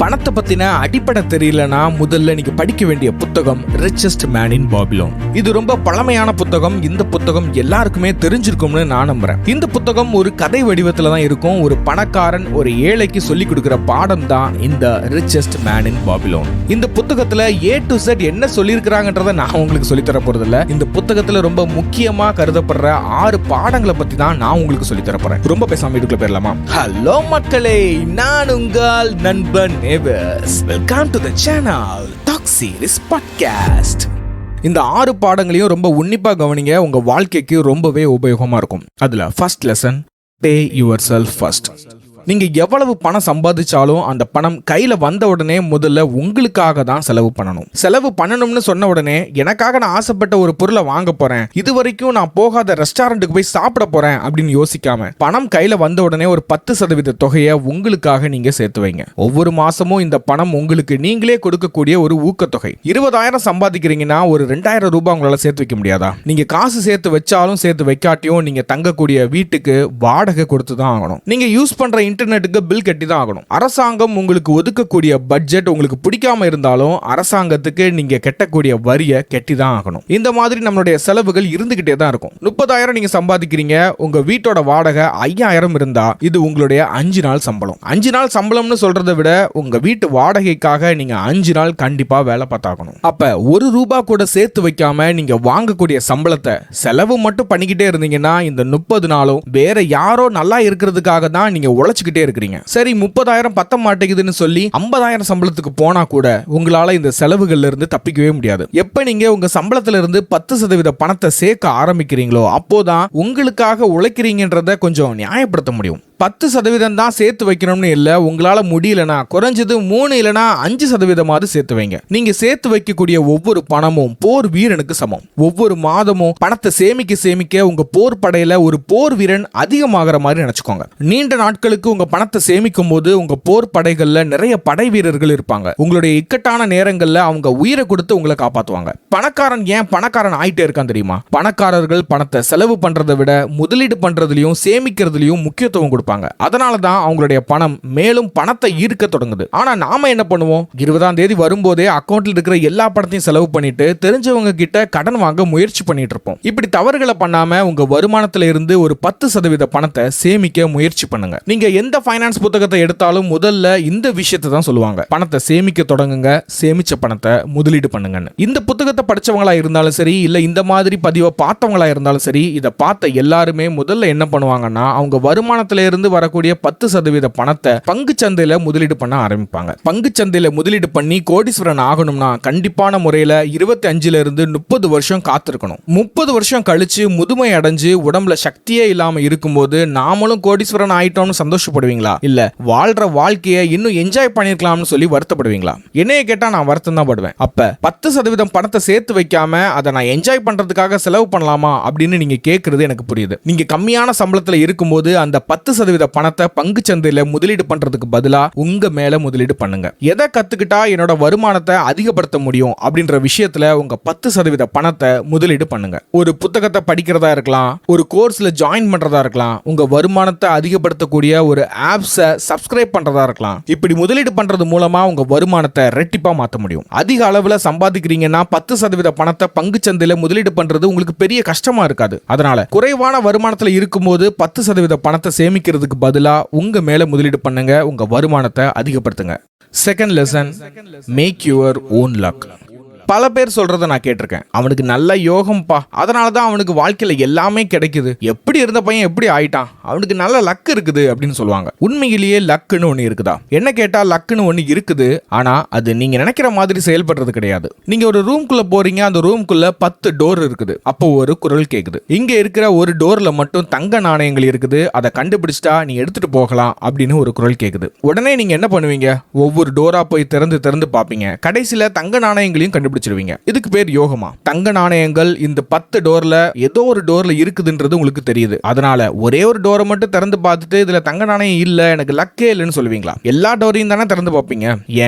பணத்தை பத்தின அடிப்படை தெரியலனா முதல்ல நீங்க படிக்க வேண்டிய புத்தகம் ரிச்சஸ்ட் மேன் இன் பாபிலோன். இது ரொம்ப பழமையான புத்தகம். இந்த புத்தகம் எல்லாருக்குமே தெரிஞ்சிருக்கும்னு நான் நம்புறேன். இந்த புத்தகம் ஒரு கதை வடிவத்துல தான் இருக்கும். ஒரு பணக்காரன் ஒரு ஏழைக்கு சொல்லி கொடுக்கிற பாடம் தான் இந்த ரிச்சஸ்ட் மேன் இன் பாபிலோன். இந்த புத்தகத்துல A to Z என்ன சொல்லியிருக்கிறாங்கன்றத நான் உங்களுக்கு சொல்லி தர போறது இல்ல. இந்த புத்தகத்துல ரொம்ப முக்கியமா கருதப்படுற 6 பாடங்களை பத்தி தான் நான் உங்களுக்கு சொல்லி தர போறேன். ரொம்ப பேசாம வீட்டுக்குள்ள போயிடலாமா? ஹலோ மக்களே, நான் உங்கள் நண்பன் எவர்ஸ். Welcome to the channel talk series podcast. இந்த 6 பாடங்களையும் ரொம்ப உன்னிப்பா கவனிங்க. உங்க வாழ்க்கைக்கு ரொம்பவே உபயோகமா இருக்கும். அதுல first lesson, pay your self first. நீங்க எவ்வளவு பணம் சம்பாதிச்சாலும் அந்த பணம் கையில வந்த உடனே முதல்ல உங்களுக்காக தான் செலவு பண்ணணும். செலவு பண்ணணும்னு சொன்ன உடனே எனக்காக நான் ஆசைப்பட்ட ஒரு பொருளை வாங்க போறேன், இது வரைக்கும் நான் போகாத ரெஸ்டாரண்ட்டுக்கு போய் சாப்பிட போறேன் அப்படின்னு யோசிக்காம பணம் கையில வந்த உடனே ஒரு 10% தொகையை உங்களுக்காக நீங்க சேர்த்து வைங்க. ஒவ்வொரு மாசமும் இந்த பணம் உங்களுக்கு நீங்களே கொடுக்கக்கூடிய ஒரு ஊக்கத்தொகை. 20,000 சம்பாதிக்கிறீங்கன்னா ஒரு 2,000 ரூபாய் உங்களால சேர்த்து வைக்க முடியாதா? நீங்க காசு சேர்த்து வச்சாலும் சேர்த்து வைக்காட்டியும் நீங்க தங்கக்கூடிய வீட்டுக்கு வாடகை கொடுத்து தான் ஆகணும். நீங்க யூஸ் பண்ற இன்டர்நெட்டுக்கு பில் கட்டி தான் ஆகணும். அரசாங்கம் உங்களுக்கு ஒதுக்கக்கூடிய பட்ஜெட் உங்களுக்கு பிடிக்காம இருந்தாலும் அரசாங்கத்துக்கு நீங்க கட்டக்கூடிய வரியை கட்டி தான் ஆகணும். இந்த மாதிரி நம்மளுடைய செலவுகள் இருந்துகிட்டே தான் இருக்கும். 30,000 நீங்க சம்பாதிக்கிறீங்க, உங்க வீட்டோட வாடகை 5,000 இருந்தா இது உங்களுடைய 5 நாள் சம்பளம். 5 நாள் சம்பளம்னு சொல்றதை விட உங்க வீட்டு வாடகைக்காக நீங்க 5 நாள் கண்டிப்பா வேலை பார்த்தாகணும். அப்ப 1 ரூபாய் கூட சேர்த்து வைக்காம நீங்க வாங்கக்கூடிய சம்பளத்தை செலவு மட்டும் பண்ணிக்கிட்டே இருந்தீங்கன்னா இந்த 30 நாளும் வேற யாரோ நல்லா இருக்கிறதுக்காக தான் நீங்க உழைச்சு இருக்கிறீங்க. சரி, 30,000 பத்த மாட்டேங்குதுன்னு சொல்லி 50,000 சம்பளத்துக்கு போனா கூட உங்களால இந்த செலவுகள்ல இருந்து தப்பிக்கவே முடியாது. எப்ப நீங்க உங்க சம்பளத்துல இருந்து 10% பணத்தை சேர்க்க ஆரம்பிக்கிறீங்களோ அப்போதான் உங்களுக்காக உழைக்கிறீங்கன்றத கொஞ்சம் நியாயப்படுத்த முடியும். 10% தான் சேர்த்து வைக்கணும்னு இல்ல, உங்களால முடியலனா குறைஞ்சது 3 இல்லனா 5% சேர்த்து வைங்க. நீங்க சேர்த்து வைக்கக்கூடிய ஒவ்வொரு பணமும் போர் வீரனுக்கு சமம். ஒவ்வொரு மாதமும் பணத்தை சேமிக்க உங்க போர் படையில ஒரு போர் வீரன் அதிகமாகிற மாதிரி நினைச்சுக்கோங்க. நீண்ட நாட்களுக்கு உங்க பணத்தை சேமிக்கும் போது உங்க போர் படைகள்ல நிறைய படை வீரர்கள் இருப்பாங்க. உங்களுடைய இக்கட்டான நேரங்கள்ல அவங்க உயிரை கொடுத்து உங்களை காப்பாத்துவாங்க. பணக்காரன் ஏன் பணக்காரன் ஆயிட்டே இருக்கான் தெரியுமா? பணக்காரர்கள் பணத்தை செலவு பண்றதை விட முதலீடு பண்றதுலயும் சேமிக்கிறதுலயும் முக்கியத்துவம் கொடுப்பாங்க. அதனாலதான் அவங்களுடைய பணம் மேலும் பணத்தை ஈர்க்க தொடங்குது. ஆனா நாம என்ன பண்ணுவோம்? 20ஆம் தேதி வரும்போதே அக்கௌண்ட்ல இருக்கிற எல்லா பணத்தையும் செலவு பண்ணிட்டு தெரிஞ்சவங்க கிட்ட கடன் வாங்க முயற்சி பண்ணிட்டு இருப்போம். இப்படி தவறுகளை பண்ணாம உங்க வருமானத்துல இருந்து ஒரு 10% பணத்தை சேமிக்க முயற்சி பண்ணுங்க. நீங்க எந்த ஃபைனான்ஸ் புத்தகத்தை எடுத்தாலும் முதல்ல இந்த விஷயத்தை தான் சொல்லுவாங்க. பணத்தை சேமிக்க தொடங்குங்க, சேமிச்ச பணத்தை முதலீடு பண்ணுங்கன்னு. இந்த புத்தகத்தை படிச்சவங்களா இருந்தாலும் சரி, இல்ல இந்த மாதிரி பதிவை பார்த்தவங்களா இருந்தாலும் சரி, இதை பார்த்த எல்லாருமே முதல்ல என்ன பண்ணுவாங்கன்னா அவங்க வருமானத்துல இருந்து வரக்கூடிய 10% பணத்தை பங்கு சந்தையில முதலீடு பண்ண ஆரம்பிப்பாங்க. பங்கு சந்தையில முதலீடு பண்ணி கோடீஸ்வரன் ஆகணும்னா கண்டிப்பான முறையில 25 இருந்து 30 வருஷம் காத்திருக்கணும். 30 வருஷம் கழிச்சு முதுமை அடைஞ்சு உடம்புல சக்தியே இல்லாம இருக்கும்போது நாமளும் கோடீஸ்வரன் ஆயிட்டோம்னு சந்தோஷப்படுவீங்களா? இல்ல வாழ்ற வாழ்க்கையை இன்னும் என்ஜாய் பண்ணிருக்கலாம்னு சொல்லி வருத்தப்படுவீங்களா? என்னைய கேட்டா நான் வருத்தம் தான் படுவேன். அப்ப 10% பணத்தை சேர்த்து வைக்காம அதை நான் என்ஜாய் பண்றதுக்காக செலவு பண்ணலாமா அப்படின்னு நீங்க கேட்கறது எனக்கு புரியுது. நீங்க கம்மியான சம்பளத்துல இருக்கும்போது அந்த 10% பணத்தை பங்கு சந்தையில முதலீடு பண்றதுக்கு பதிலா உங்க மேல முதலீடு பண்ணுங்க. எதை கத்துக்கிட்டா என்னோட வருமானத்தை அதிகப்படுத்த முடியும் அப்படின்ற விஷயத்துல உங்க 10% பணத்தை முதலீடு பண்ணுங்க. ஒரு புத்தகத்தை படிக்கிறதா இருக்கலாம், ஒரு கோர்ஸ்ல ஜாயின் பண்றதா இருக்கலாம், உங்க வருமானத்தை அதிகப்படுத்தக்கூடிய ஒரு ஆப்ஸை சப்ஸ்கிரைப் பண்றதா இருக்கலாம். இப்படி முதலீடு பண்றது மூலமா உங்க வருமானத்தை ரெட்டிப்பா மாற்ற முடியும். அதிக அளவுல சம்பாதிக்கிறீங்கன்னா 10% பணத்தை பங்கு சந்தையில முதலீடு பண்றது உங்களுக்கு பெரிய கஷ்டமா இருக்காது. அதனால குறைவான வருமானத்துல இருக்கும்போது 10% பணத்தை சேமிக்கிறதுக்கு பதிலா உங்க மேல முதலீடு பண்ணுங்க, உங்க வருமானத்தை அதிகப்படுத்துங்க. Second lesson, make your own luck. பல பேர் சொல்றத நான் கேட்டிருக்கேன். அவனுக்கு நல்ல யோகம்பா, அதனாலதான் அவனுக்கு வாழ்க்கையில எல்லாமே கிடைக்குது. எப்படி இருந்த பையன் எப்படி ஆயிட்டான், அவனுக்கு நல்ல லக் இருக்குது அப்படின்னு சொல்லுவாங்க. உண்மையிலேயே லக்குன்னு ஒண்ணு இருக்குதா? என்ன கேட்டா லக்குன்னு ஒண்ணு இருக்குது. ஆனா அது நீங்க நினைக்கிற மாதிரி செயல்படுறது கிடையாது. நீங்க ஒரு ரூம்குள்ள போறீங்க, அந்த ரூம்குள்ள 10 டோர் இருக்குது. அப்போ ஒரு குரல் கேக்குது, இங்க இருக்கிற ஒரு டோர்ல மட்டும் தங்க நாணயங்கள் இருக்குது, அதை கண்டுபிடிச்சிட்டா நீ எடுத்துட்டு போகலாம் அப்படின்னு ஒரு குரல் கேக்குது. உடனே நீங்க என்ன பண்ணுவீங்க? ஒவ்வொரு டோரா போய் திறந்து பாப்பீங்க. கடைசியில தங்க நாணயங்களையும் கண்டுபிடிச்சு கண்டுபிடிச்சிருவீங்க. இதுக்கு பேர் யோகமா. தங்க நாணயங்கள் இந்த 10 டோர்ல ஏதோ ஒரு டோர்ல இருக்குதுன்றது உங்களுக்கு தெரியுது. அதனால ஒரே ஒரு டோரை மட்டும் திறந்து பார்த்துட்டு இதுல தங்க நாணயம் இல்ல, எனக்கு லக்கே இல்லைன்னு சொல்லுவீங்களா? எல்லா டோரையும் தானே திறந்து பார்ப்பீங்க.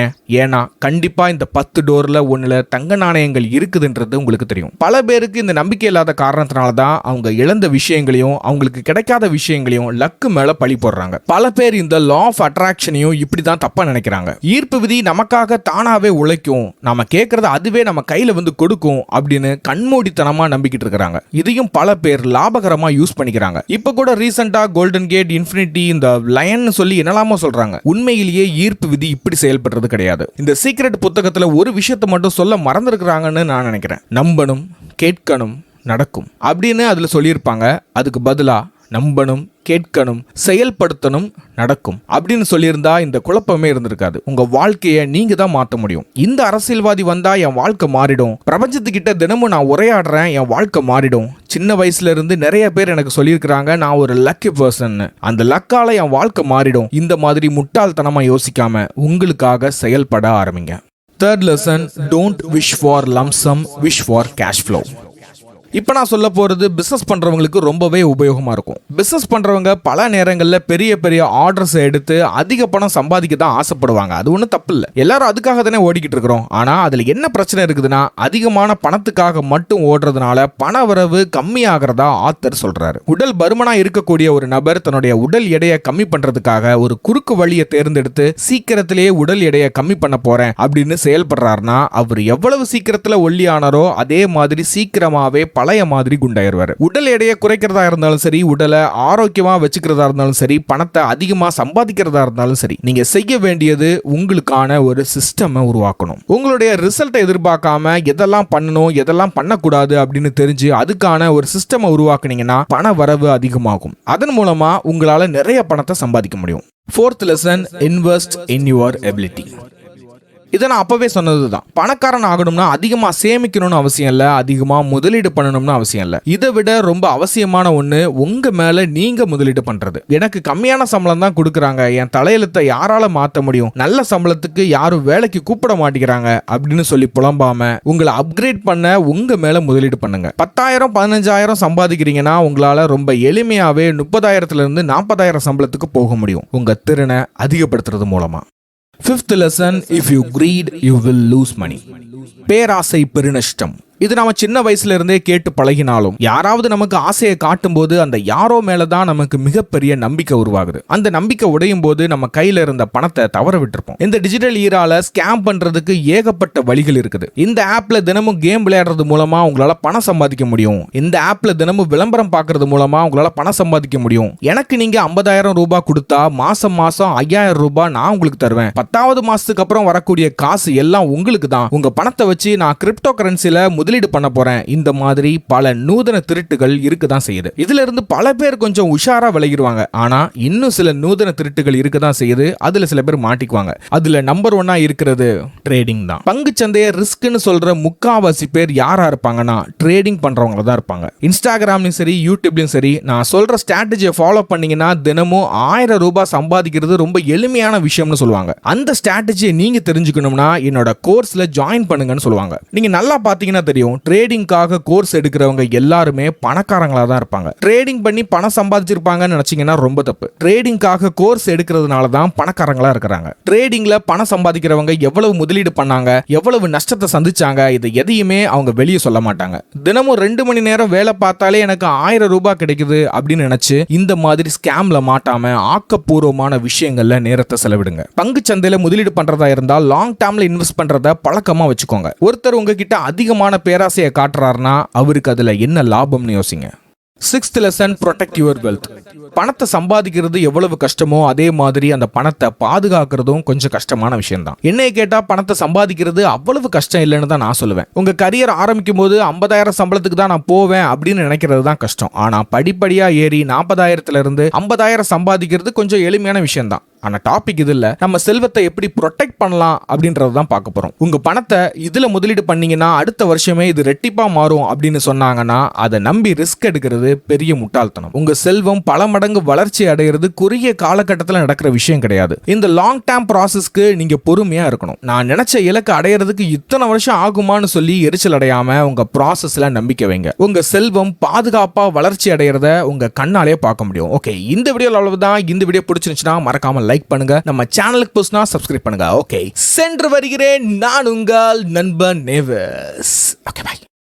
ஏன்னா கண்டிப்பா இந்த 10 டோர்ல ஒண்ணுல தங்க நாணயங்கள் இருக்குதுன்றது உங்களுக்கு தெரியும். பல பேருக்கு இந்த நம்பிக்கை இல்லாத காரணத்தினால தான் அவங்க இழந்த விஷயங்களையும் அவங்களுக்கு கிடைக்காத விஷயங்களையும் லக்கு மேல பழி போடுறாங்க. பல பேர் இந்த லா ஆஃப் அட்ராக்ஷனையும் இப்படிதான் தப்பா நினைக்கிறாங்க. ஈர்ப்பு விதி நமக்காக தானாவே உழைக்கும், நாம கேட்கறத அதுவே நம்ம கையில வந்து கொடுக்கும் அப்படின்னு கண்மூடித்தனமா நம்பிக்கிட்டு இருக்காங்க. இதையும் பல பேர் லாபகரமா யூஸ் பண்ணிக்கிறாங்க. இப்ப கூட ரீசெண்டா கோல்டன் கேட், இன்ஃபினிட்டி, இந்த லயன் சொல்லி என்னலாமோ சொல்றாங்க. உண்மையிலேயே ஈர்ப்பு விதி இப்படி செயல்படுறது கிடையாது. இந்த சீக்ரெட் புத்தகத்துல ஒரு விஷயத்தை மட்டும் சொல்ல மறந்துருக்கிறாங்கன்னு நான் நினைக்கிறேன். நம்பணும், கேட்கணும், நடக்கும் அப்படின்னு அதுல சொல்லியிருப்பாங்க. அதுக்கு பதிலா நம்பணும், கேட்கணும், செயல்படுத்தணும், நடக்கும் அப்படின்னு சொல்லியிருந்தா இந்த குழப்பமே இருந்திருக்காது. உங்க வாழ்க்கையை நீங்க தான் மாற்ற முடியும். இந்த அரசியல்வாதி வந்தா என் வாழ்க்கை மாறிடும், பிரபஞ்சத்துக்கிட்ட தினமும் நான் உரையாடுறேன், என் வாழ்க்கை மாறிடும். சின்ன வயசுல இருந்து நிறைய பேர் எனக்கு சொல்லியிருக்கிறாங்க நான் ஒரு லக்கி பர்சன், அந்த லக்கால என் வாழ்க்கை மாறிடும். இந்த மாதிரி முட்டாள்தனமா யோசிக்காம உங்களுக்காக செயல்பட ஆரம்பிங்க. Third lesson, don't wish for lump sum, wish for cash flow. இப்போ நான் சொல்ல போகிறது பிஸ்னஸ் பண்ணுறவங்களுக்கு ரொம்பவே உபயோகமாக இருக்கும். பிஸ்னஸ் பண்ணுறவங்க பல நேரங்களில் பெரிய பெரிய ஆர்டர்ஸ் எடுத்து அதிக பணம் சம்பாதிக்க தான் ஆசைப்படுவாங்க. அது ஒன்றும் தப்பு இல்லை, எல்லாரும் அதுக்காக தானே ஓடிக்கிட்டு இருக்கிறோம். ஆனால் அதில் என்ன பிரச்சனை இருக்குதுன்னா, அதிகமான பணத்துக்காக மட்டும் ஓடுறதுனால பண வரவு கம்மியாகிறதா ஆத்தர் சொல்கிறாரு. உடல் பருமனாக இருக்கக்கூடிய ஒரு நபர் தன்னுடைய உடல் எடையை கம்மி பண்ணுறதுக்காக ஒரு குறுக்கு வழியை தேர்ந்தெடுத்து சீக்கிரத்திலேயே உடல் எடையை கம்மி பண்ண போகிறேன் அப்படின்னு செயல்படுறாருன்னா, அவர் எவ்வளவு சீக்கிரத்தில் ஒல்லியானாரோ அதே மாதிரி சீக்கிரமாகவே பழைய மாதிரி குண்டாயிருவாரு. உடல் எடையை குறைக்கிறதா இருந்தாலும் சரி, உடலை ஆரோக்கியமா வச்சுக்கிறதா இருந்தாலும் சரி, பணத்தை அதிகமா சம்பாதிக்கிறதா இருந்தாலும் சரி, நீங்க செய்ய வேண்டியது உங்களுக்கான ஒரு சிஸ்டம் உருவாக்கணும். உங்களுடைய ரிசல்ட்டை எதிர்பார்க்காம எதெல்லாம் பண்ணணும், எதெல்லாம் பண்ணக்கூடாது அப்படின்னு தெரிஞ்சு அதுக்கான ஒரு சிஸ்டம் உருவாக்குனீங்கன்னா பண வரவு அதிகமாகும். அதன் மூலமா உங்களால நிறைய பணத்தை சம்பாதிக்க முடியும். Fourth lesson, invest in your ability. இதை நான் அப்பவே சொன்னதுதான். பணக்காரன் ஆகணும்னா அதிகமாக சேமிக்கணும்னு அவசியம் இல்லை, அதிகமாக முதலீடு பண்ணணும்னு அவசியம் இல்லை. இதை விட ரொம்ப அவசியமான ஒன்று உங்க மேல நீங்க முதலீடு பண்றது. எனக்கு கம்மியான சம்பளம் தான் கொடுக்குறாங்க, என் தலையெழுத்தை யாரால மாற்ற முடியும், நல்ல சம்பளத்துக்கு யாரும் வேலைக்கு கூப்பிட மாட்டேங்கிறாங்க அப்படின்னு சொல்லி புலம்பாம உங்களை அப்கிரேட் பண்ண உங்க மேல முதலீடு பண்ணுங்க. 10,000 15,000 சம்பாதிக்கிறீங்கன்னா உங்களால ரொம்ப எளிமையாவே 30,000 இருந்து 40,000 சம்பளத்துக்கு போக முடியும், உங்க திறனை அதிகப்படுத்துறது மூலமா. Fifth lesson, if you greed, you will lose money. பேராசை பெருநஷ்டம். இது நாம சின்ன வயசுல இருந்தே கேட்டு பழகினாலும் யாராவது நமக்கு ஆசையை காட்டும் போது அந்த யாரோ மேலதான் நமக்கு மிகப்பெரிய நம்பிக்கை உருவாகுது. அந்த நம்பிக்கை உடையும் போது நம்ம கையில இருந்த பணத்தை தவற விட்டுருப்போம். இந்த டிஜிட்டல் ஈரால ஸ்கேம் பண்றதுக்கு ஏகப்பட்ட வழிகள் இருக்குது. இந்த ஆப்ல தினமும் கேம் விளையாடுறது மூலமா உங்களால பணம் சம்பாதிக்க முடியும். இந்த ஆப்ல தினமும் விளம்பரம் பார்க்கறது மூலமா உங்களால பணம் சம்பாதிக்க முடியும். எனக்கு நீங்க 50,000 ரூபாய் கொடுத்தா மாசம் 5,000 ரூபாய் நான் உங்களுக்கு தருவேன். 10வது மாசத்துக்கு அப்புறம் வரக்கூடிய காசு எல்லாம் உங்களுக்கு தான். உங்க பணத்தை வச்சு நான் கிரிப்டோ கரன்சில முதலீடு பண்ண போறேன். இந்த மாதிரி பல நூதன திருட்டுகள் இருக்குதான் செய்யுது. இதுல இருந்து பல பேர் கொஞ்சம் உஷாரா விலகிடுவாங்க. ஆனா இன்னும் சில நூதன திருட்டுகள் இருக்குதான் செய்யுது. அதுல சில பேர் மாட்டிக்குவாங்க. அதுல நம்பர் 1 இருக்கிறது ட்ரேடிங் தான். பங்கு சந்தையை ரிஸ்க்னு சொல்ற முக்காவாசி பேர் யாரா இருப்பாங்கன்னா ட்ரேடிங் பண்றவங்க தான் இருப்பாங்க. இன்ஸ்டாகிராம்லயும் சரி, யூடியூப்லயும் சரி, நான் சொல்ற ஸ்ட்ராட்டஜியை ஃபாலோ பண்ணீங்கன்னா தினமும் 1000 ரூபாய் சம்பாதிக்கிறது ரொம்ப எளிமையான விஷயம்னு சொல்லுவாங்க. அந்த ஸ்ட்ராட்டஜியை நீங்க தெரிஞ்சுக்கணும்னா என்னோட கோர்ஸ்ல ஜாயின் பண்ணுங்கன்னு சொல்லுவாங்க. நீங்க நல்லா பாத்தீங்கன்னா தெரியும், ட்ரேடிங்காக கோர்ஸ் எடுக்கிறவங்க எல்லாருமே பணக்காரங்களா தான் இருப்பாங்க. ட்ரேடிங் பண்ணி பணம் சம்பாதிச்சிருப்பாங்கன்னு நினைச்சீங்கன்னா ரொம்ப தப்பு. ட்ரேடிங்காக கோர்ஸ் எடுக்கிறதுனால தான் பணக்காரங்களா இருக்கிறாங்க. ட்ரேடிங்ல பணம் சம்பாதிக்கிறவங்க எவ்வளவு முதலீடு பண்ணாங்க, எவ்வளவு நஷ்டத்தை சந்திச்சாங்க, இதை எதையுமே அவங்க வெளியே சொல்ல மாட்டாங்க. தினமும் 2 மணி நேரம் வேலை பார்த்தாலே எனக்கு 1000 ரூபாய் கிடைக்குது அப்படின்னு நினைச்சு இந்த மாதிரி ஸ்கேம்ல மாட்டாம ஆக்கப்பூர்வமான விஷயங்கள்ல நேரத்தை செலவிடுங்க. பங்கு சந்தையில முதலீடு பண்றதா இருந்தால் லாங் டேர்ம்ல இன்வெஸ்ட் பண்றத பழக்கமா வச்சுக்கோங்க. ஒருத்தர் உங்ககிட்ட அதிகமான பேராசையை காட்டுறாருன்னா அவருக்கு அதுல என்ன லாபம்னு யோசிங்க. Sixth lesson, protect your wealth. பணத்தை சம்பாதிக்கிறது எவ்வளவு கஷ்டமோ அதே மாதிரி அந்த பணத்தை பாதுகாக்கிறதும் கொஞ்சம் கஷ்டமான விஷயம் தான். என்னைய கேட்டா பணத்தை சம்பாதிக்கிறது அவ்வளவு கஷ்டம் இல்லைன்னு தான் நான் சொல்லுவேன். உங்க கரியர் ஆரம்பிக்கும் போது 50,000 சம்பளத்துக்கு தான் நான் போவேன் அப்படின்னு நினைக்கிறது தான் கஷ்டம். ஆனா படிப்படியா ஏறி 40,000 இருந்து 50,000 சம்பாதிக்கிறது கொஞ்சம் எளிமையான விஷயம் தான். ஆனா டாபிக் இது இல்ல. நம்ம செல்வத்தை எப்படி ப்ரொடெக்ட் பண்ணலாம் அப்படின்றது தான் பார்க்க போறோம். உங்க பணத்தை இதுல முதலீடு பண்ணீங்கன்னா அடுத்த வருஷமே இது ரெட்டிப்பா மாறும் அப்படின்னு சொன்னாங்கன்னா அதை நம்பி ரிஸ்க் எடுக்கிறது பெரிய முட்டாள்தனம். உங்க செல்வம் பல மடங்கு வளர்ச்சி அடைகிறது குறுகிய காலகட்டத்தில் நடக்கிற விஷயம் கிடையாது. இந்த லாங் டேர்ம் ப்ராசஸ்க்கு நீங்க பொறுமையா இருக்கணும். நான் நினைச்ச இலக்கு அடையிறதுக்கு இத்தனை வருஷம் ஆகுமான்னு சொல்லி எரிச்சல் அடையாம உங்க ப்ராசஸ்ல நம்பிக்கை வைங்க. உங்க செல்வம் பாதுகாப்பா வளர்ச்சி அடைகிறத உங்க கண்ணாலே பார்க்க முடியும். ஓகே, இந்த வீடியோல அவ்வளவுதான். இந்த வீடியோ பிடிச்சிருந்துச்சுன்னா மறக்காம லைக் பண்ணுங்க. நம்ம சேனலுக்கு புதுசுனா சப்ஸ்கிரைப் பண்ணுங்க. ஓகே, சென்று வருகிறேன். நான் உங்கள் நண்பன் நேவஸ். Okay, by.